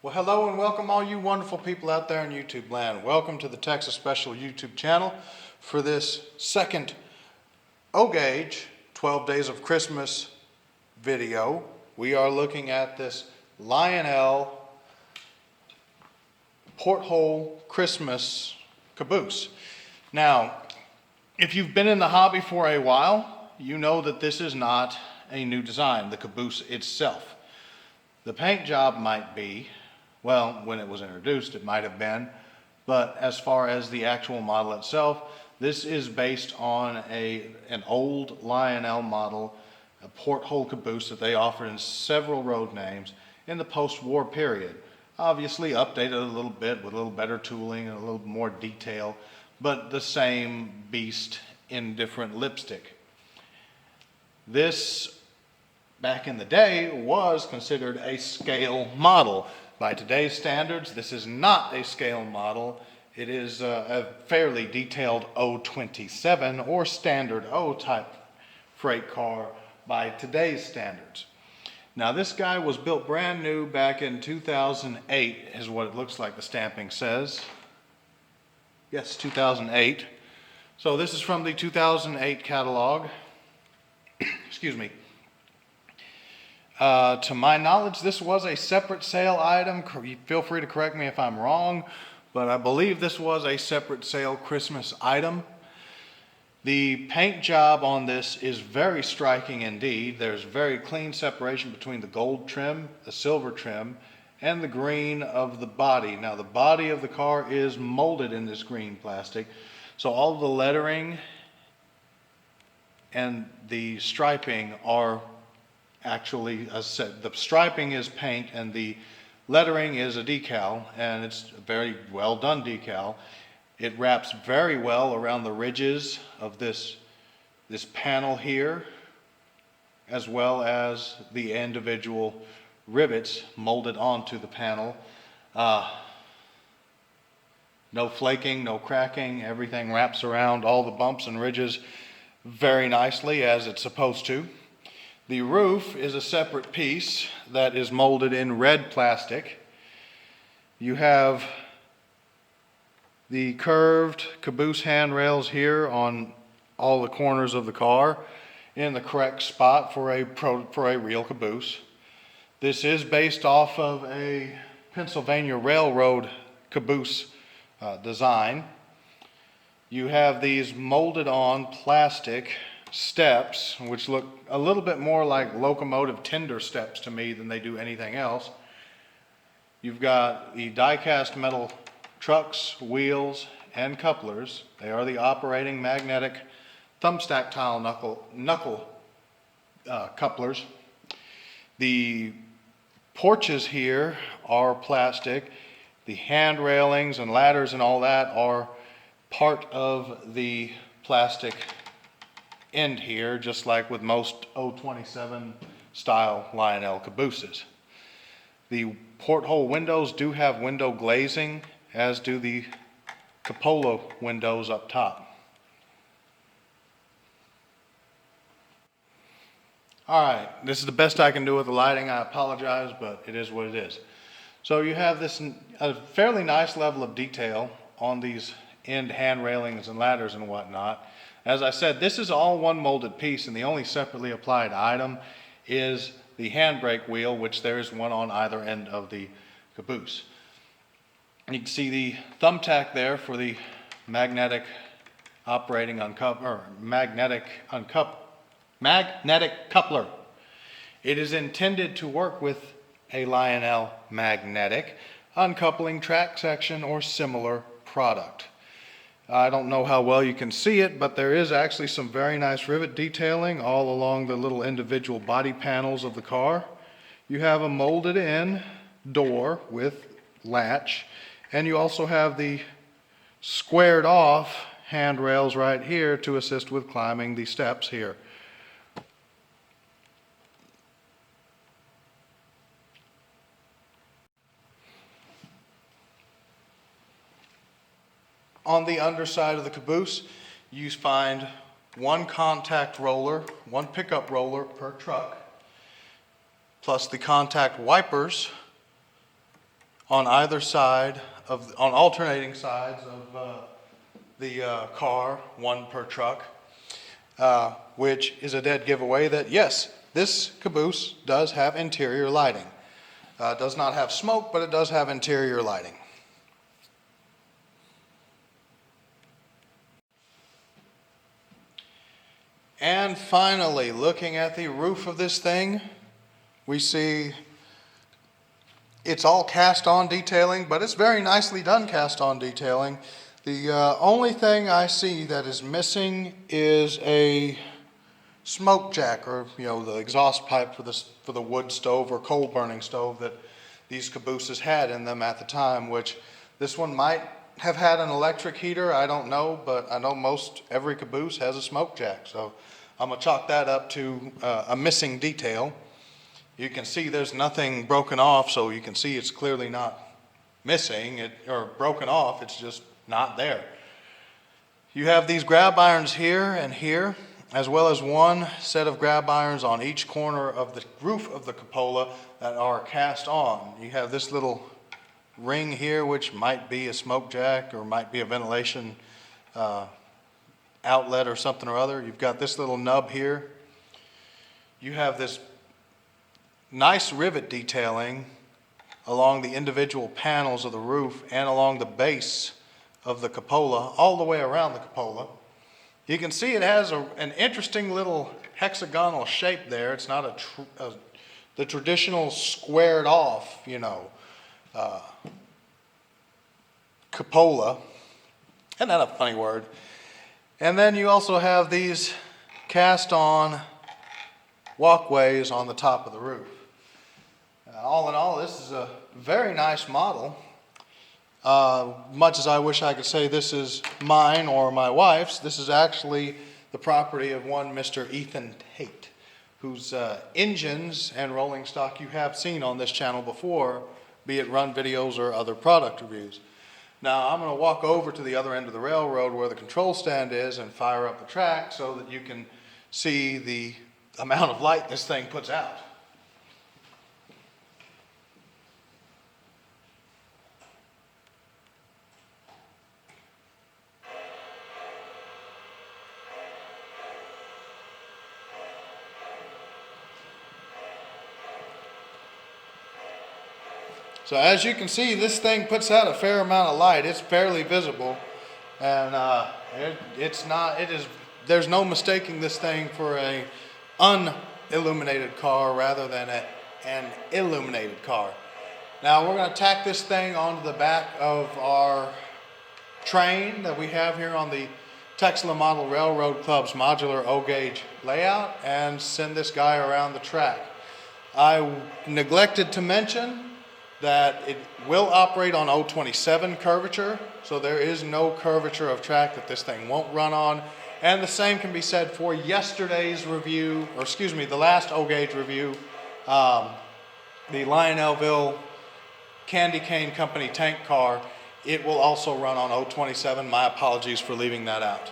Well, hello and welcome all you wonderful people out there in YouTube land. Welcome to the Texas Special YouTube channel for this second O-Gauge 12 Days of Christmas video. We are looking at this Lionel Porthole Christmas caboose. Now, if you've been in the hobby for a while, you know that this is not a new design, the caboose itself. The paint job might be, well, when it was introduced, it might have been, but as far as the actual model itself, this is based on an old Lionel model, a porthole caboose that they offered in several road names in the post-war period. Obviously updated a little bit with a little better tooling and a little more detail, but the same beast in different lipstick. This, back in the day, was considered a scale model. By today's standards, this is not a scale model. It is a fairly detailed O27 or standard O type freight car by today's standards. Now, this guy was built brand new back in 2008 is what it looks like the stamping says. Yes, 2008. So this is from the 2008 catalog. Excuse me. To my knowledge, this was a separate sale item. Feel free to correct me if I'm wrong, but I believe this was a separate sale Christmas item. The paint job on this is very striking indeed. There's very clean separation between the gold trim, the silver trim, and the green of the body. Now, the body of the car is molded in this green plastic, so all the lettering and the striping are actually, as I said, the striping is paint and the lettering is a decal, and it's a very well done decal. It wraps very well around the ridges of this panel here, as well as the individual rivets molded onto the panel. No flaking, no cracking, everything wraps around all the bumps and ridges very nicely as it's supposed to. The roof is a separate piece that is molded in red plastic. You have the curved caboose handrails here on all the corners of the car in the correct spot for a real caboose. This is based off of a Pennsylvania Railroad caboose design. You have these molded on plastic steps, which look a little bit more like locomotive tender steps to me than they do anything else. You've got the die-cast metal trucks, wheels, and couplers. They are the operating magnetic thumbstack tile knuckle couplers. The porches here are plastic. The hand railings and ladders and all that are part of the plastic end here, just like with most O27 style Lionel cabooses. The porthole windows do have window glazing, as do the cupola windows up top. Alright, this is the best I can do with the lighting. I apologize, but it is what it is. So you have this a fairly nice level of detail on these end hand railings and ladders and whatnot. As I said, this is all one molded piece, and the only separately applied item is the handbrake wheel, which there is one on either end of the caboose. And you can see the thumbtack there for the magnetic operating magnetic coupler. It is intended to work with a Lionel magnetic uncoupling track section or similar product. I don't know how well you can see it, but there is actually some very nice rivet detailing all along the little individual body panels of the car. You have a molded in door with latch, and you also have the squared off handrails right here to assist with climbing the steps here. On the underside of the caboose, you find one contact roller, one pickup roller per truck, plus the contact wipers on either side on alternating sides of the car, one per truck, which is a dead giveaway that yes, this caboose does have interior lighting. It does not have smoke, but it does have interior lighting. And finally, looking at the roof of this thing, we see it's all cast-on detailing, but it's very nicely done cast-on detailing. The only thing I see that is missing is a smoke jack, or the exhaust pipe for the wood stove or coal burning stove that these cabooses had in them at the time, which this one might have had an electric heater, I don't know, but I know every caboose has a smoke jack, so I'm gonna chalk that up to a missing detail. You can see there's nothing broken off, so you can see it's clearly not missing or broken off, it's just not there. You have these grab irons here and here, as well as one set of grab irons on each corner of the roof of the cupola that are cast on. You have this little ring here, which might be a smoke jack or might be a ventilation outlet or something or other. You've got this little nub here. You have this nice rivet detailing along the individual panels of the roof and along the base of the cupola, all the way around the cupola. You can see it has an interesting little hexagonal shape there. It's not the traditional squared off, cupola. Isn't that a funny word? And then you also have these cast on walkways on the top of the roof. All in all, this is a very nice model. Much as I wish I could say this is mine or my wife's, this is actually the property of one Mr. Ethan Tait, whose engines and rolling stock you have seen on this channel before, be it run videos or other product reviews. Now I'm going to walk over to the other end of the railroad where the control stand is and fire up the track so that you can see the amount of light this thing puts out. So as you can see, this thing puts out a fair amount of light. It's fairly visible, and there's no mistaking this thing for a unilluminated car rather than an illuminated car. Now we're going to tack this thing onto the back of our train that we have here on the TexLa Model Railroad Club's modular O-gauge layout and send this guy around the track. I neglected to mention that it will operate on 027 curvature, so there is no curvature of track that this thing won't run on. And the same can be said for yesterday's review, or excuse me, the last O-gauge review, the Lionelville Candy Cane Company tank car. It will also run on 027. My apologies for leaving that out.